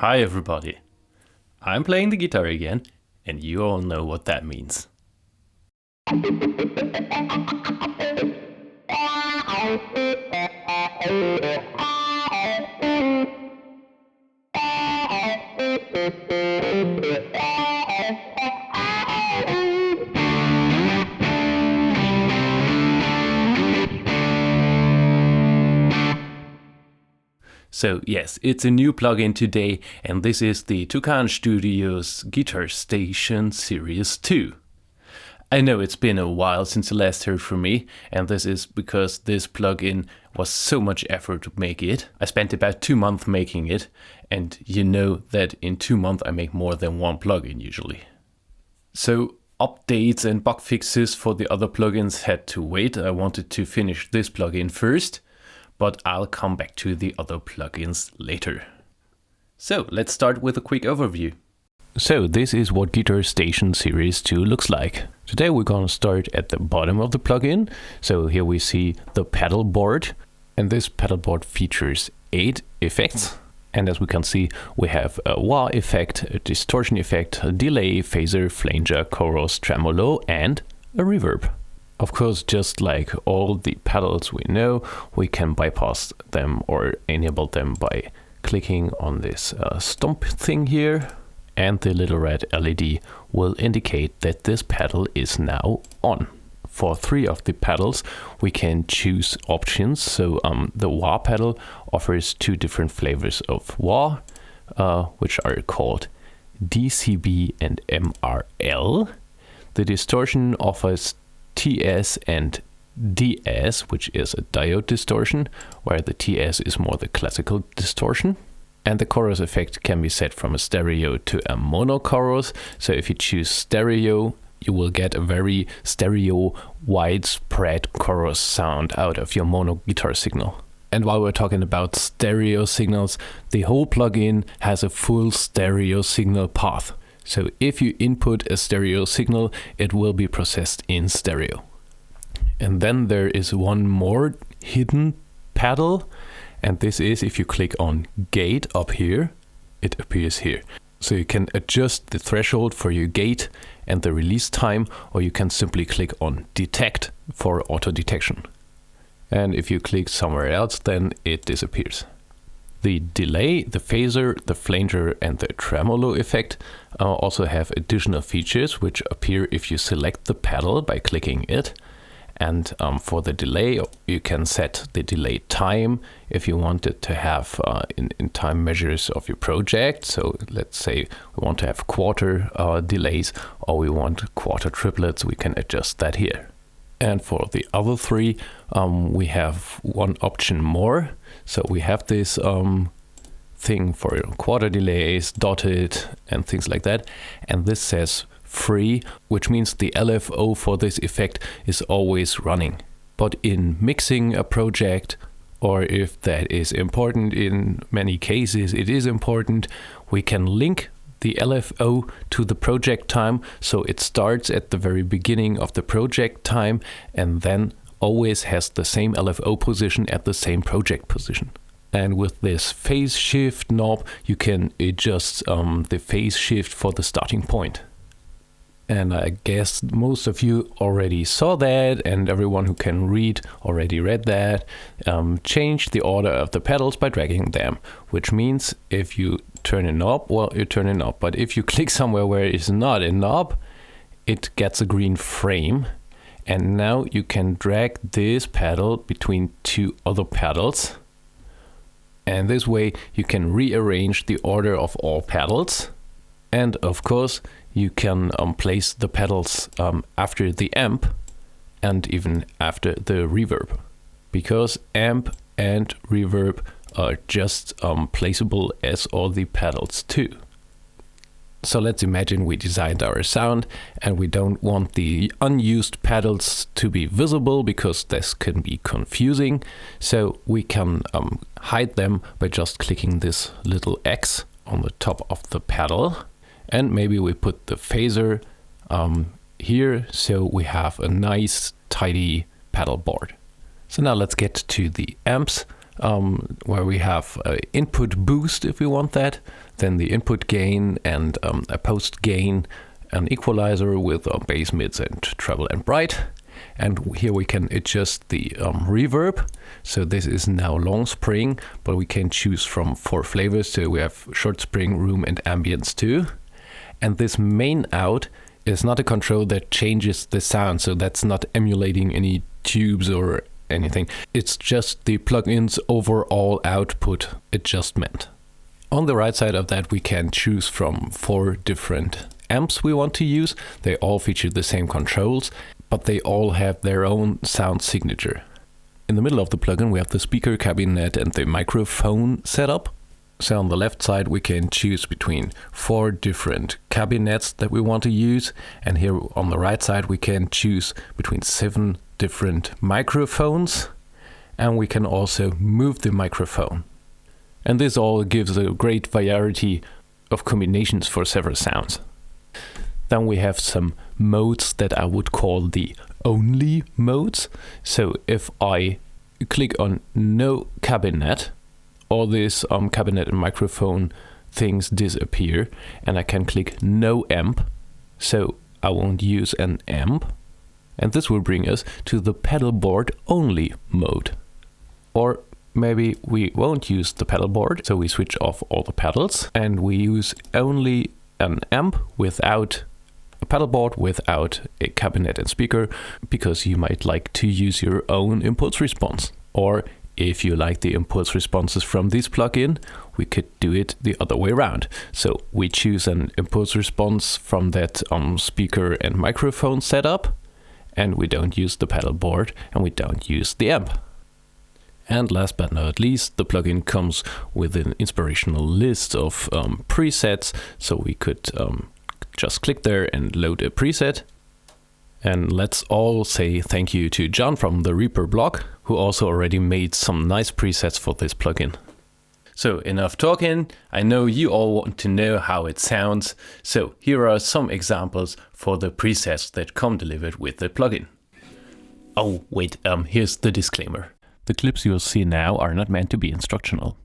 Hi everybody, I'm playing the guitar again, and you all know what that means. So yes, it's a new plugin today, and this is the Tukan Studio's Guitar Station Series 2. I know it's been a while since you last heard from me, and this is because this plugin was so much effort to make it. I spent about 2 months making it, and you know that in 2 months I make more than one plugin usually. So updates and bug fixes for the other plugins had to wait. I wanted to finish this plugin first, but I'll come back to the other plugins later. So let's start with a quick overview. So this is what Guitar Station Series 2 looks like. Today we're going to start at the bottom of the plugin. So here we see the Pedalboard, and this Pedalboard features 8 effects. And as we can see, we have a wah effect, a distortion effect, a delay, phaser, flanger, chorus, tremolo, and a reverb. Of course, just like all the pedals we know, we can bypass them or enable them by clicking on this stomp thing here. And the little red LED will indicate that this pedal is now on. For 3 of the pedals, we can choose options. So the wah pedal offers 2 different flavors of wah, which are called DCB and MRL. The distortion offers TS and DS, which is a diode distortion, where the TS is more the classical distortion. And the chorus effect can be set from a stereo to a mono chorus. So if you choose stereo, you will get a very stereo, widespread chorus sound out of your mono guitar signal. And while we're talking about stereo signals, the whole plugin has a full stereo signal path. So if you input a stereo signal, it will be processed in stereo. And then there is one more hidden pedal, and this is if you click on gate up here, it appears here. So you can adjust the threshold for your gate and the release time, or you can simply click on detect for auto detection. And if you click somewhere else, then it disappears. The delay, the phaser, the flanger, and the tremolo effect also have additional features which appear if you select the pedal by clicking it. And for the delay, you can set the delay time if you want it to have in time measures of your project. So let's say we want to have quarter delays, or we want quarter triplets, we can adjust that here. And for the other 3, we have one option more. So we have this thing for quarter delays, dotted, and things like that. And this says free, which means the LFO for this effect is always running. But in mixing a project, or if that is important, in many cases it is important, we can link the LFO to the project time, so it starts at the very beginning of the project time and then always has the same LFO position at the same project position. And with this phase shift knob, you can adjust the phase shift for the starting point. And I guess most of you already saw that, and everyone who can read already read that. Change the order of the pedals by dragging them, which means if you turn a knob, well, you turn a knob. But if you click somewhere where it's not a knob, it gets a green frame. And now you can drag this pedal between 2 other pedals. And this way you can rearrange the order of all pedals. And of course, you can place the pedals after the amp and even after the reverb, because amp and reverb are just placeable as all the pedals too. So let's imagine we designed our sound and we don't want the unused pedals to be visible because this can be confusing. So we can hide them by just clicking this little X on the top of the pedal. And maybe we put the phaser here, so we have a nice, tidy pedal board. So now let's get to the amps. where we have input boost if we want that, then the input gain and a post gain, an equalizer with bass, mids, and treble and bright. And here we can adjust the reverb. So this is now long spring, but we can choose from 4 flavors. So we have short spring, room, and ambience too. And this main out is not a control that changes the sound. So that's not emulating any tubes or anything. It's just the plugin's overall output adjustment. On the right side of that, we can choose from 4 different amps we want to use. They all feature the same controls, but they all have their own sound signature. In the middle of the plugin, we have the speaker cabinet and the microphone setup. So on the left side, we can choose between 4 different cabinets that we want to use. And here on the right side, we can choose between 7 different microphones. And we can also move the microphone. And this all gives a great variety of combinations for several sounds. Then we have some modes that I would call the only modes. So if I click on no cabinet, all these cabinet and microphone things disappear, and I can click no amp. So I won't use an amp. And this will bring us to the pedalboard only mode. Or maybe we won't use the pedalboard, so we switch off all the pedals and we use only an amp without a pedalboard, without a cabinet and speaker, because you might like to use your own impulse response. Or if you like the impulse responses from this plugin, we could do it the other way around. So we choose an impulse response from that speaker and microphone setup, and we don't use the pedalboard and we don't use the amp. And last but not least, the plugin comes with an inspirational list of presets, so we could just click there and load a preset. And let's all say thank you to John from the Reaper blog, who also already made some nice presets for this plugin. So enough talking, I know you all want to know how it sounds, so here are some examples for the presets that come delivered with the plugin. Oh wait, here's the disclaimer. The clips you'll see now are not meant to be instructional.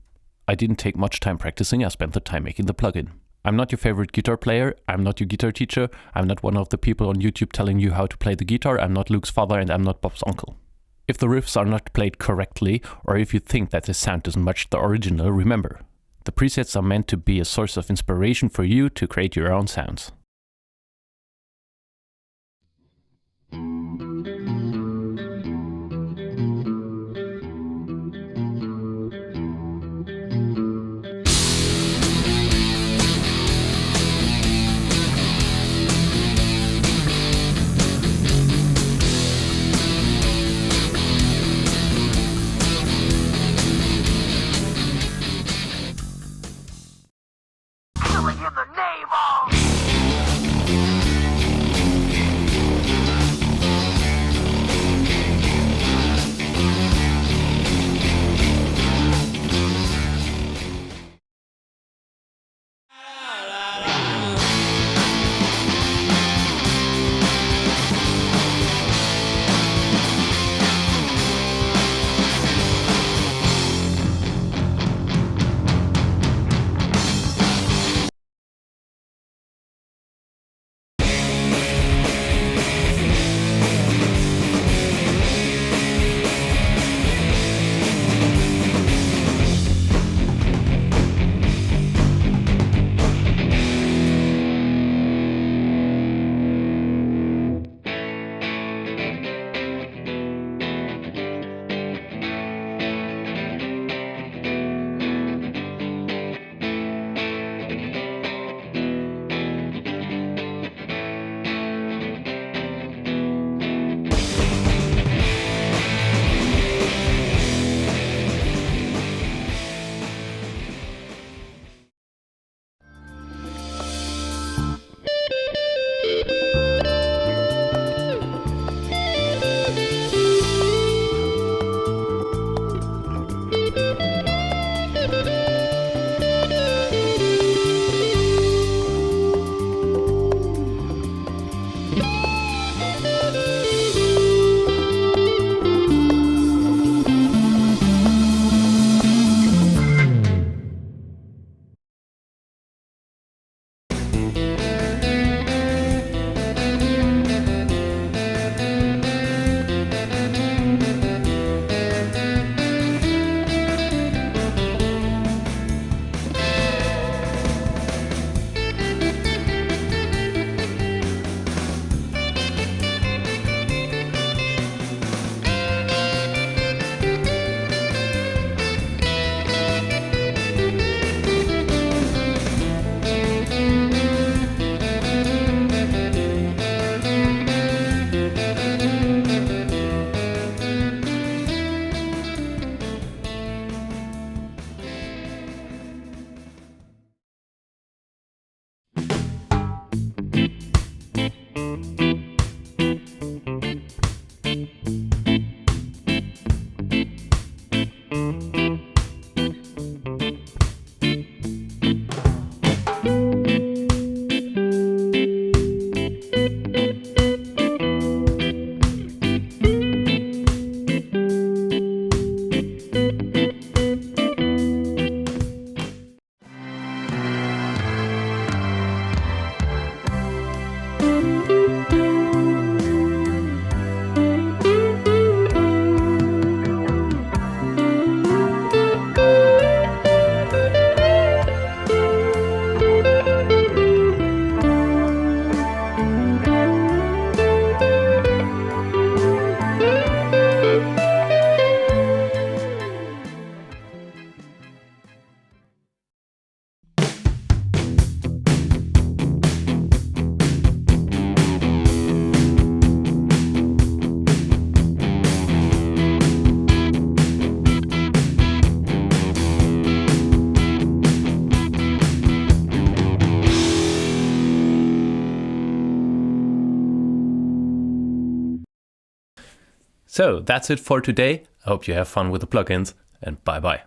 I didn't take much time practicing, I spent the time making the plugin. I'm not your favorite guitar player, I'm not your guitar teacher, I'm not one of the people on YouTube telling you how to play the guitar, I'm not Luke's father, and I'm not Bob's uncle. If the riffs are not played correctly, or if you think that the sound doesn't match the original, remember, the presets are meant to be a source of inspiration for you to create your own sounds. In the name of So that's it for today. I hope you have fun with the plugins, and bye bye.